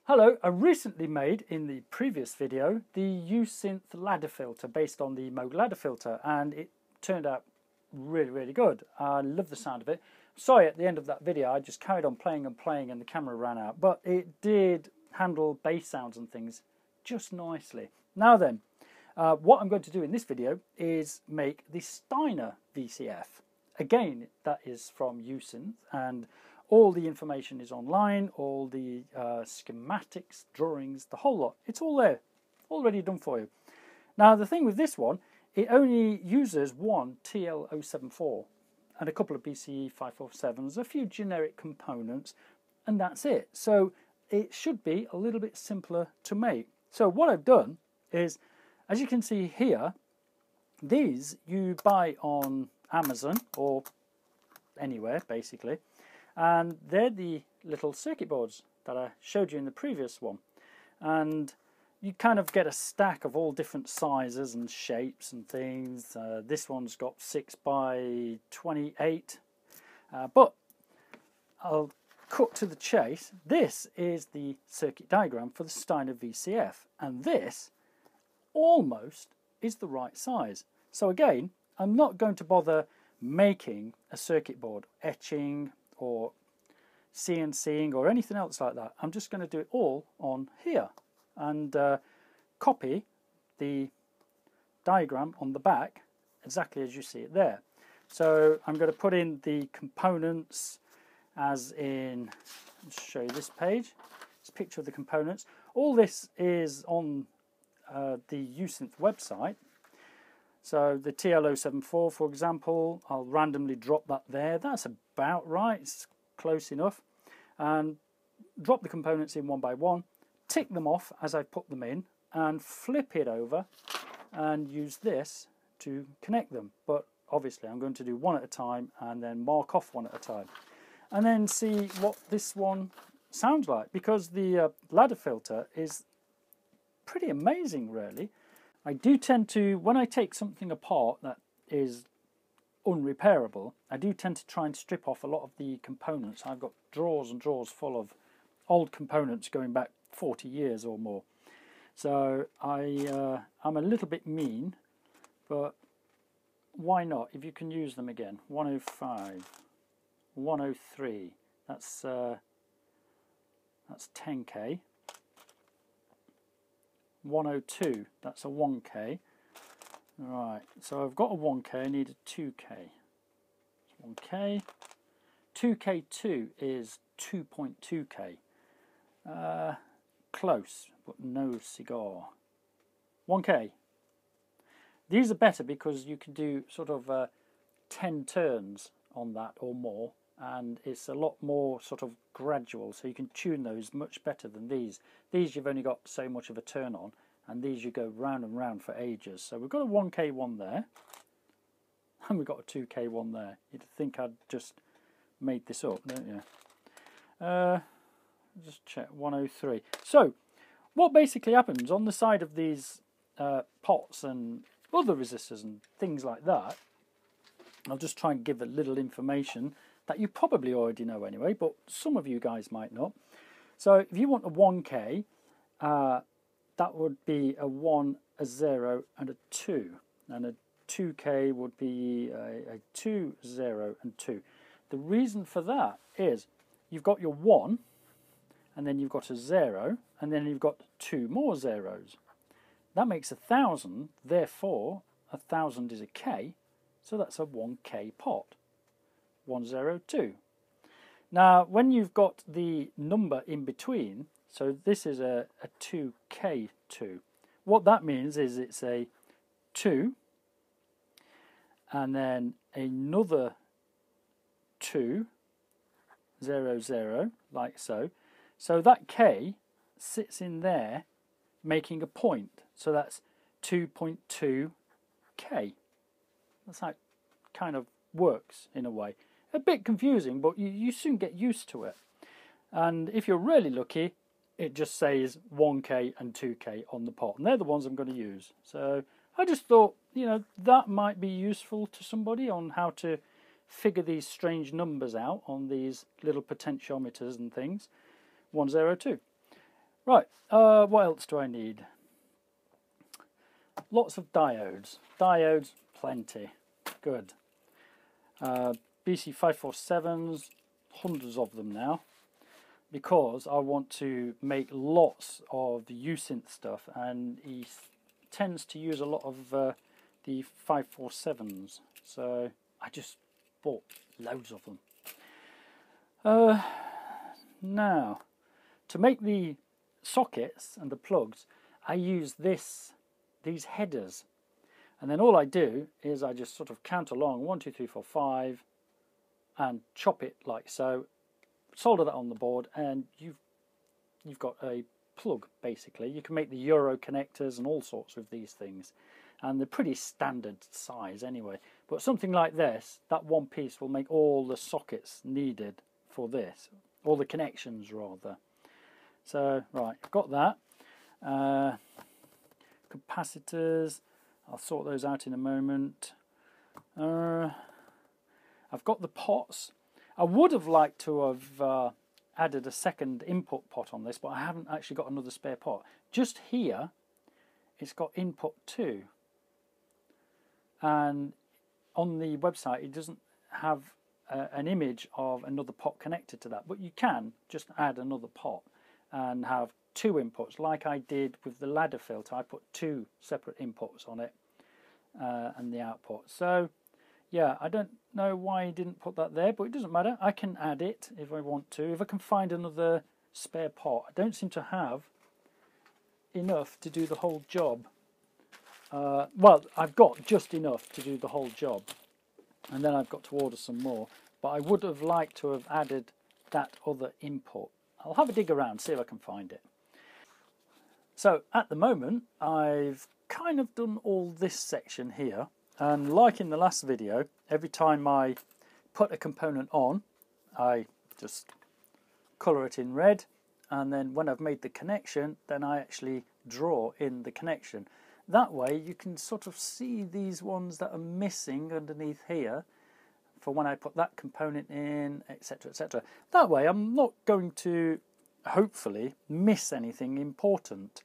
Hello, I recently made, in the previous video, the Yusynth ladder filter based on the Moog ladder filter, and it turned out really good. I love the sound of it. Sorry, at the end of that video I just carried on playing and playing and the camera ran out, but it did handle bass sounds and things just nicely. Now then, what I'm going to do in this video is make the Steiner VCF. Again, that is from Yusynth, and all the information is online, all the schematics, drawings, the whole lot. It's all there, already done for you. Now the thing with this one, it only uses one TL074 and a couple of BCE 547s, a few generic components, and that's it. So it should be a little bit simpler to make. So what I've done is, as you can see here, these you buy on Amazon or anywhere basically. And they're the little circuit boards that I showed you in the previous one. And you kind of get a stack of all different sizes and shapes and things. This one's got 6 by 28. But I'll cut to the chase. This is the circuit diagram for the Steiner VCF. And this almost is the right size. So again, I'm not going to bother making a circuit board, etching, or CNCing or anything else like that. I'm just going to do it all on here and copy the diagram on the back exactly as you see it there. So I'm going to put in the components as in, let's show you this page, this picture of the components. All this is on the Yusynth website. So the TL074, for example, I'll randomly drop that there. That's about right, it's close enough. And drop the components in one by one, tick them off as I put them in, and flip it over and use this to connect them. But obviously I'm going to do one at a time and then mark off one at a time. And then see what this one sounds like, because the ladder filter is pretty amazing really. I do tend to, when I take something apart that is unrepairable, I do tend to try and strip off a lot of the components. I've got drawers and drawers full of old components going back 40 years or more. So I'm a little bit mean, but why not if you can use them again? 105, 103, that's 10k. 102, that's a 1k. Right, so I've got a 1k, I need a 2k. 1k. 2k2 is 2.2k. Close, but no cigar. 1k. These are better because you can do sort of 10 turns on that or more, and it's a lot more sort of gradual, so you can tune those much better than these. These you've only got so much of a turn on, and these you go round and round for ages. So we've got a 1k one there, and we've got a 2k one there. You'd think I'd just made this up, don't you? Just check, 103. So what basically happens on the side of these pots and other resistors and things like that, I'll just try and give a little information that you probably already know anyway, but some of you guys might not. So if you want a 1k, that would be a 1, a 0 and a 2. And a 2k would be a 2, 0 and 2. The reason for that is you've got your 1, and then you've got a 0, and then you've got 2 more zeros. That makes 1,000, therefore 1,000 is a k, so that's a 1k pot. 102. Now when you've got the number in between, so this is a 2k2, what that means is it's a 2 and then another 2 0 0 like so. So that k sits in there making a point, so that's 2.2k. That's how it kind of works in a way. A bit confusing, but you soon get used to it. And if you're really lucky, it just says 1k and 2k on the pot, and they're the ones I'm going to use. So I just thought, you know, that might be useful to somebody on how to figure these strange numbers out on these little potentiometers and things. 102. Right, what else do I need? Lots of diodes. Diodes, plenty. Good. BC547s, hundreds of them now, because I want to make lots of the Yusynth stuff, and he tends to use a lot of the 547s, so I just bought loads of them. Now, to make the sockets and the plugs, I use these headers, and then all I do is I just sort of count along 1, 2, 3, 4, 5 and chop it like so, solder that on the board, and you've got a plug basically. You can make the Euro connectors and all sorts of these things, and they're pretty standard size anyway, but something like this, that one piece will make all the sockets needed for this, all the connections rather. So right, I've got that. Capacitors, I'll sort those out in a moment. I've got the pots. I would have liked to have added a second input pot on this, but I haven't actually got another spare pot. Just here, it's got input 2. And on the website, it doesn't have an image of another pot connected to that, but you can just add another pot and have 2 inputs, like I did with the ladder filter. I put 2 separate inputs on it and the output. So yeah, I don't know why he didn't put that there, but it doesn't matter. I can add it if I want to, if I can find another spare pot. I don't seem to have enough to do the whole job. Well, I've got just enough to do the whole job, and then I've got to order some more, but I would have liked to have added that other input. I'll have a dig around, see if I can find it. So at the moment, I've kind of done all this section here, and like in the last video, every time I put a component on, I just colour it in red, and then when I've made the connection, then I actually draw in the connection. That way you can sort of see these ones that are missing underneath here for when I put that component in, etc, etc. That way I'm not going to, hopefully, miss anything important.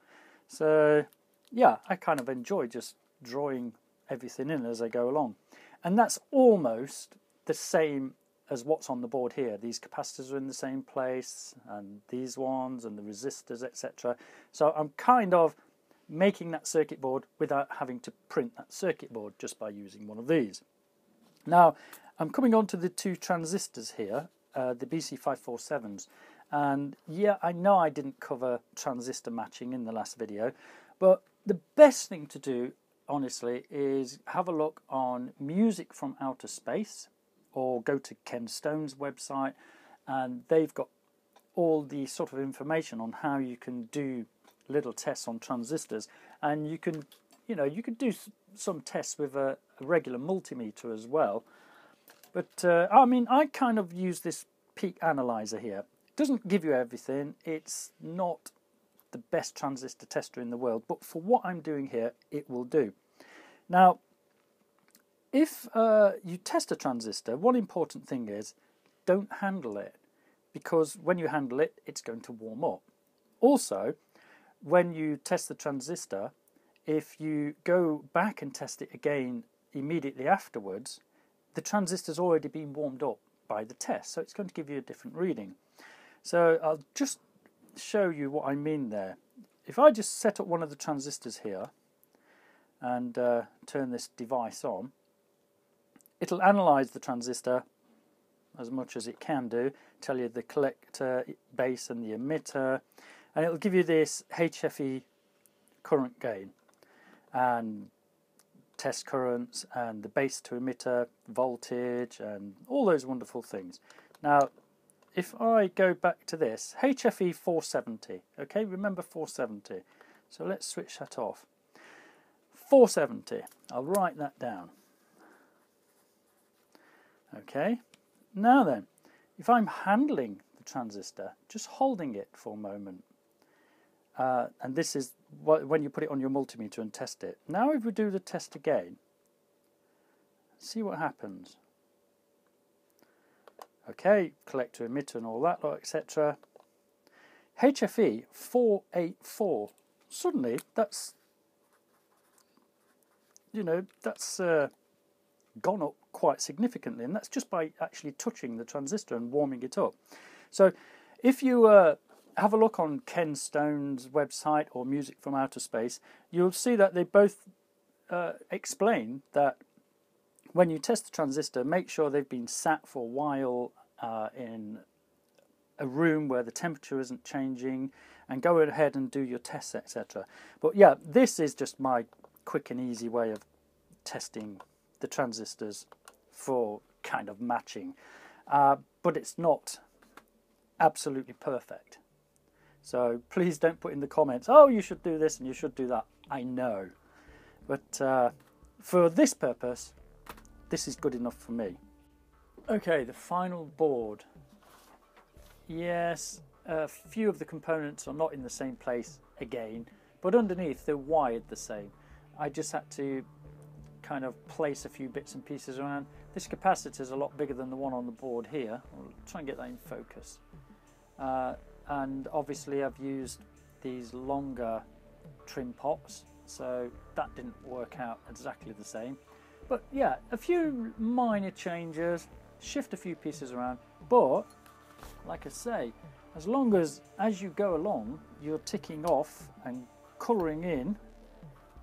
So yeah, I kind of enjoy just drawing everything in as I go along. And that's almost the same as what's on the board here. These capacitors are in the same place, and these ones, and the resistors, etc. So I'm kind of making that circuit board without having to print that circuit board, just by using one of these. Now, I'm coming on to the 2 transistors here, the BC547s. And yeah, I know I didn't cover transistor matching in the last video, but the best thing to do, honestly, is have a look on Music from Outer Space, or go to Ken Stone's website, and they've got all the sort of information on how you can do little tests on transistors. And you can, you could do some tests with a regular multimeter as well. But I mean, I kind of use this peak analyzer here. It doesn't give you everything. It's not the best transistor tester in the world, but for what I'm doing here, it will do. Now, if you test a transistor, one important thing is don't handle it, because when you handle it, it's going to warm up. Also, when you test the transistor, if you go back and test it again immediately afterwards, the transistor's already been warmed up by the test, so it's going to give you a different reading. So I'll just show you what I mean there. If I just set up one of the transistors here and turn this device on, it'll analyze the transistor as much as it can do, tell you the collector, base and the emitter, and it'll give you this HFE current gain and test currents and the base to emitter voltage and all those wonderful things. Now, if I go back to this, HFE 470, okay, remember 470. So let's switch that off. 470, I'll write that down. Okay, now then, if I'm handling the transistor, just holding it for a moment, and this is when you put it on your multimeter and test it. Now if we do the test again, see what happens. Okay, collector, emitter and all that lot, etc. HFE 484. Suddenly, that's, that's gone up quite significantly, and that's just by actually touching the transistor and warming it up. So if you have a look on Ken Stone's website or Music from Outer Space, you'll see that they both explain that when you test the transistor, make sure they've been sat for a while in a room where the temperature isn't changing, and go ahead and do your tests, etc. But yeah, this is just my quick and easy way of testing the transistors for kind of matching, but it's not absolutely perfect. So please don't put in the comments, oh, you should do this and you should do that. I know, but for this purpose, this is good enough for me. Okay, the final board. Yes, a few of the components are not in the same place again, but underneath they're wired the same. I just had to kind of place a few bits and pieces around. This capacitor is a lot bigger than the one on the board here. I'll try and get that in focus. And obviously I've used these longer trim pots, so that didn't work out exactly the same. But yeah, a few minor changes, shift a few pieces around, but like I say, as long as you go along, you're ticking off and colouring in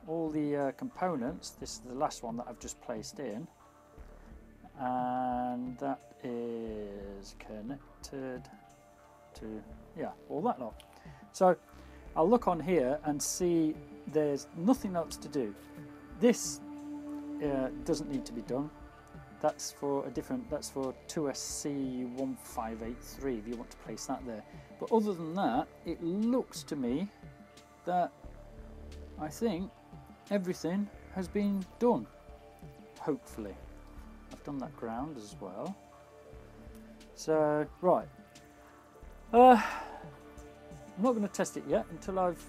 all the components. This is the last one that I've just placed in, and that is connected to, yeah, all that lot. So I'll look on here and see there's nothing else to do. This doesn't need to be done. That's for a different, that's for 2SC1583 if you want to place that there. But other than that, it looks to me that I think everything has been done, hopefully. I've done that ground as well. So, right. I'm not going to test it yet until I've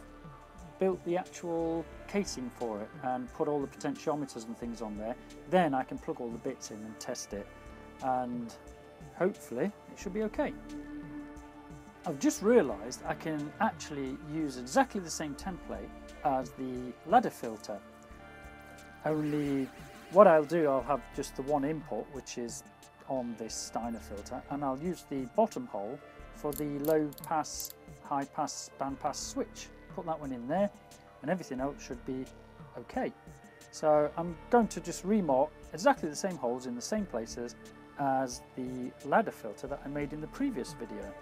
built the actual casing for it and put all the potentiometers and things on there. Then I can plug all the bits in and test it, and hopefully it should be okay. I've just realised I can actually use exactly the same template as the ladder filter, only what I'll do, I'll have just the one input which is on this Steiner filter, and I'll use the bottom hole for the low pass, high pass, band pass switch. Put that one in there and everything else should be okay. So I'm going to just remark exactly the same holes in the same places as the ladder filter that I made in the previous video.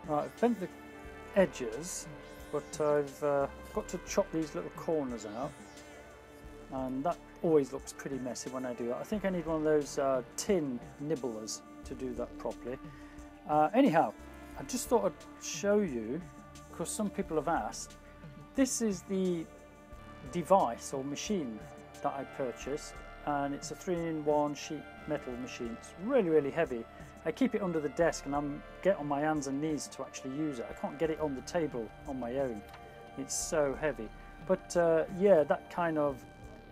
Right, I've bent the edges, but I've got to chop these little corners out, and that always looks pretty messy when I do that. I think I need one of those tin nibblers to do that properly. Anyhow, I just thought I'd show you, because some people have asked. This is the device or machine that I purchased, and it's a 3-in-1 sheet metal machine. It's really, really heavy. I keep it under the desk and I get on my hands and knees to actually use it. I can't get it on the table on my own. It's so heavy. But yeah, that kind of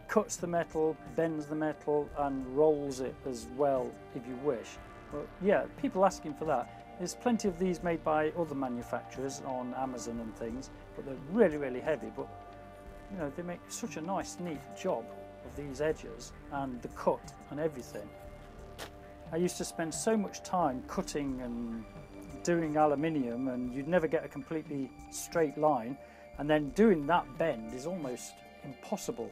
cuts the metal, bends the metal and rolls it as well if you wish. But yeah, people asking for that. There's plenty of these made by other manufacturers on Amazon and things, but they're really, really heavy. But you know, they make such a nice, neat job of these edges and the cut and everything. I used to spend so much time cutting and doing aluminium, and you'd never get a completely straight line, and then doing that bend is almost impossible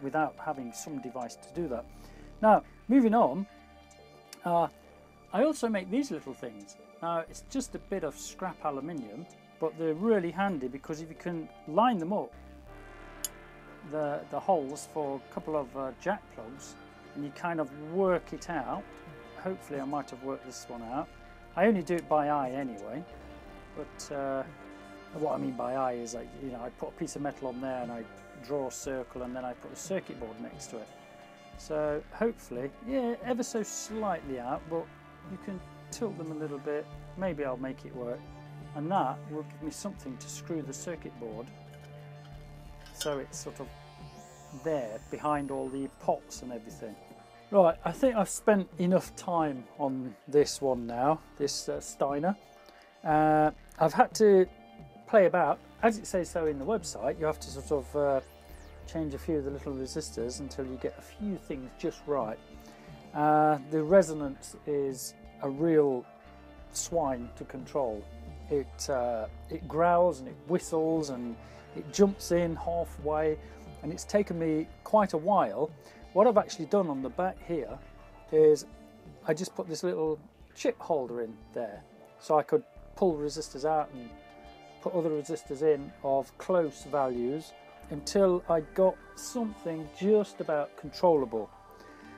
without having some device to do that. Now, moving on, I also make these little things. Now, it's just a bit of scrap aluminium, but they're really handy because if you can line them up, the holes for a couple of jack plugs, and you kind of work it out. Hopefully I might have worked this one out. I only do it by eye anyway, but what I mean by eye is, I put a piece of metal on there and I draw a circle, and then I put a circuit board next to it. So hopefully, yeah, ever so slightly out, but you can tilt them a little bit. Maybe I'll make it work. And that will give me something to screw the circuit board, so it's sort of there behind all the pots and everything. Right, I think I've spent enough time on this one now, this Steiner. I've had to play about, as it says so in the website. You have to sort of change a few of the little resistors until you get a few things just right. The resonance is a real swine to control. It growls and it whistles and it jumps in halfway, and it's taken me quite a while. What I've actually done on the back here is I just put this little chip holder in there, so I could pull resistors out and put other resistors in of close values until I got something just about controllable.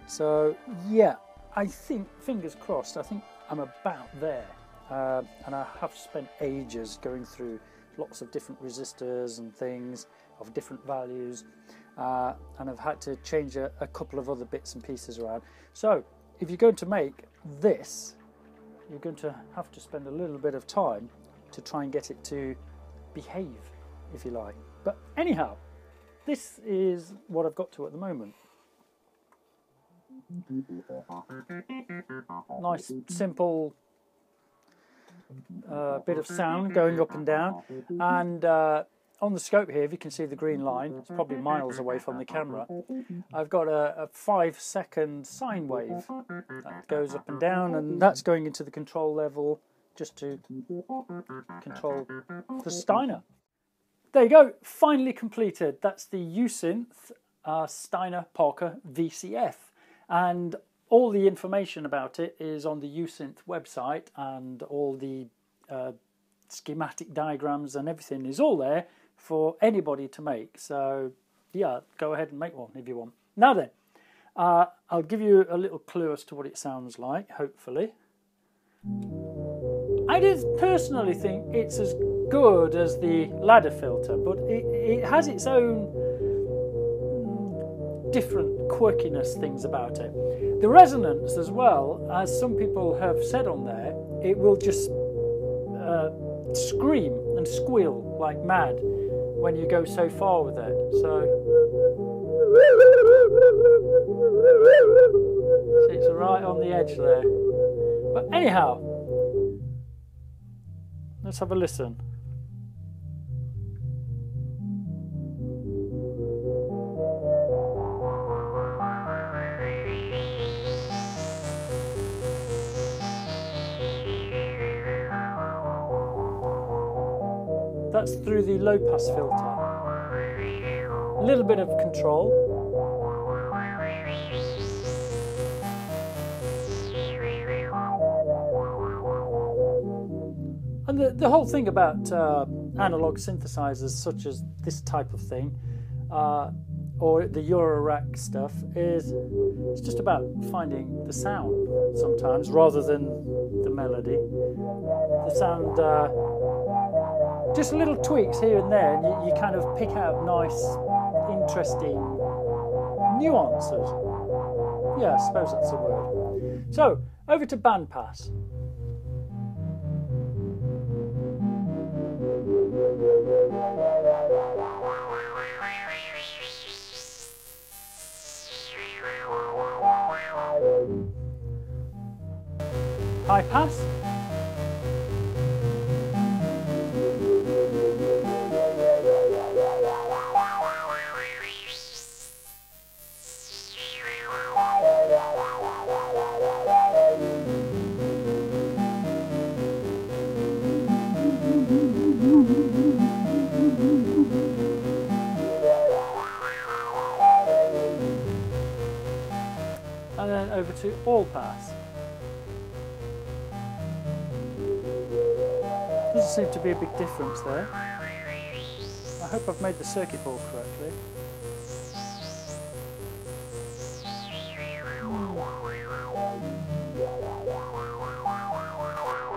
So yeah, I think, fingers crossed, I think I'm about there. And I have spent ages going through lots of different resistors and things of different values, and I've had to change a couple of other bits and pieces around. So if you're going to make this, you're going to have to spend a little bit of time to try and get it to behave, if you like. But anyhow, this is what I've got to at the moment. Nice, simple bit of sound going up and down, and on the scope here, if you can see the green line, it's probably miles away from the camera. I've got a 5-second sine wave that goes up and down, and that's going into the control level just to control the Steiner. There you go, finally completed. That's the Yusynth Steiner Parker VCF, and all the information about it is on the Yusynth website, and all the schematic diagrams and everything is all there for anybody to make. So yeah, go ahead and make one if you want. Now then, I'll give you a little clue as to what it sounds like, hopefully. I just personally think it's as good as the ladder filter, but it has its own different quirkiness things about it. The resonance as well, as some people have said on there, it will just scream and squeal like mad when you go so far with it. So it's right on the edge there. But anyhow, let's have a listen. That's through the low pass filter. A little bit of control. And the whole thing about analog synthesizers such as this type of thing, or the Eurorack stuff, is it's just about finding the sound sometimes rather than the melody. The sound, just little tweaks here and there, and you kind of pick out nice, interesting nuances. Yeah, I suppose that's the word. So, over to bandpass. High pass. And then over to all pass. Doesn't seem to be a big difference there. I hope I've made the circuit board correctly.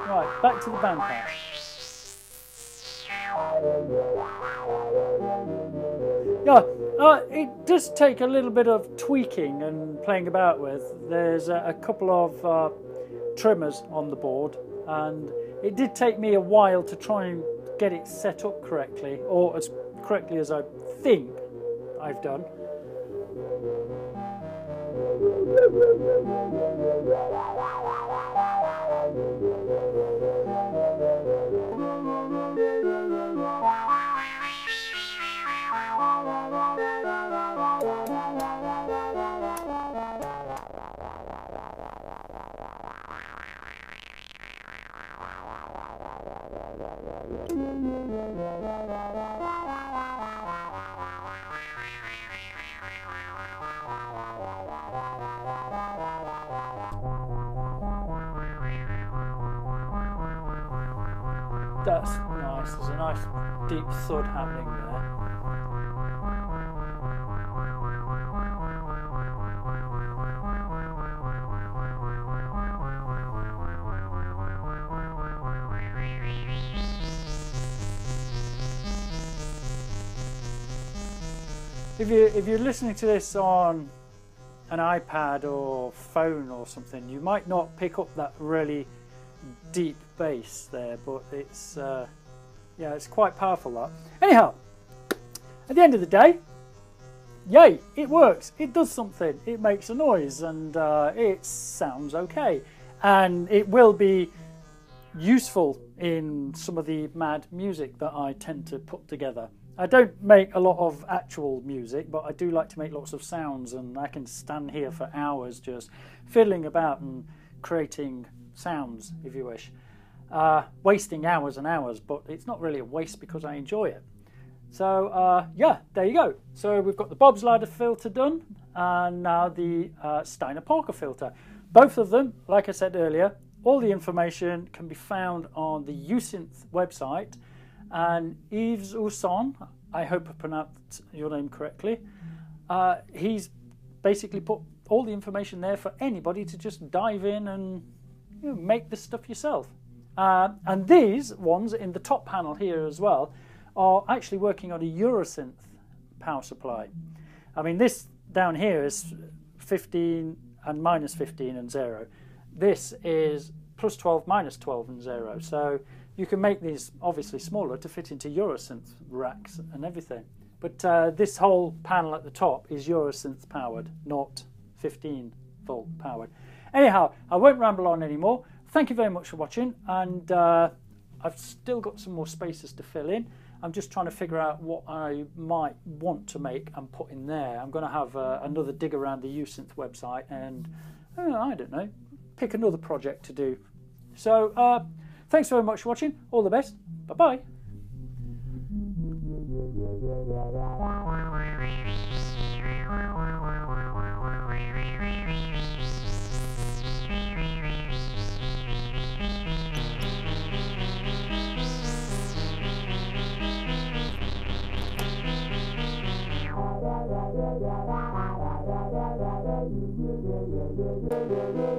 Right, back to the bandpass. Yeah, It does take a little bit of tweaking and playing about with. There's a couple of trimmers on the board, and it did take me a while to try and get it set up correctly, or as correctly as I think I've done. That's nice, there's a nice deep thud happening there. If you're listening to this on an iPad or phone or something, you might not pick up that really deep bass there, but it's yeah, it's quite powerful, that. Anyhow, at the end of the day, yay, it works, it does something, it makes a noise, and it sounds okay, and it will be useful in some of the mad music that I tend to put together. I don't make a lot of actual music, but I do like to make lots of sounds, and I can stand here for hours just fiddling about and creating sounds, if you wish. Wasting hours and hours, but it's not really a waste because I enjoy it. So yeah, there you go. So we've got the Bob's ladder filter done, and now the Steiner Parker filter. Both of them, like I said earlier, all the information can be found on the Yusynth website. And Yves Usson, I hope I pronounced your name correctly, he's basically put all the information there for anybody to just dive in and make this stuff yourself. And these ones in the top panel here as well are actually working on a Yusynth power supply. I mean, this down here is 15 and minus 15 and 0. This is plus 12, minus 12 and 0. So you can make these obviously smaller to fit into Yusynth racks and everything. But this whole panel at the top is Yusynth powered, not 15 volt powered. Anyhow, I won't ramble on anymore. Thank you very much for watching, and I've still got some more spaces to fill in. I'm just trying to figure out what I might want to make and put in there. I'm going to have another dig around the Yusynth website and, I don't know, pick another project to do. So, thanks very much for watching. All the best. Bye-bye. Yeah.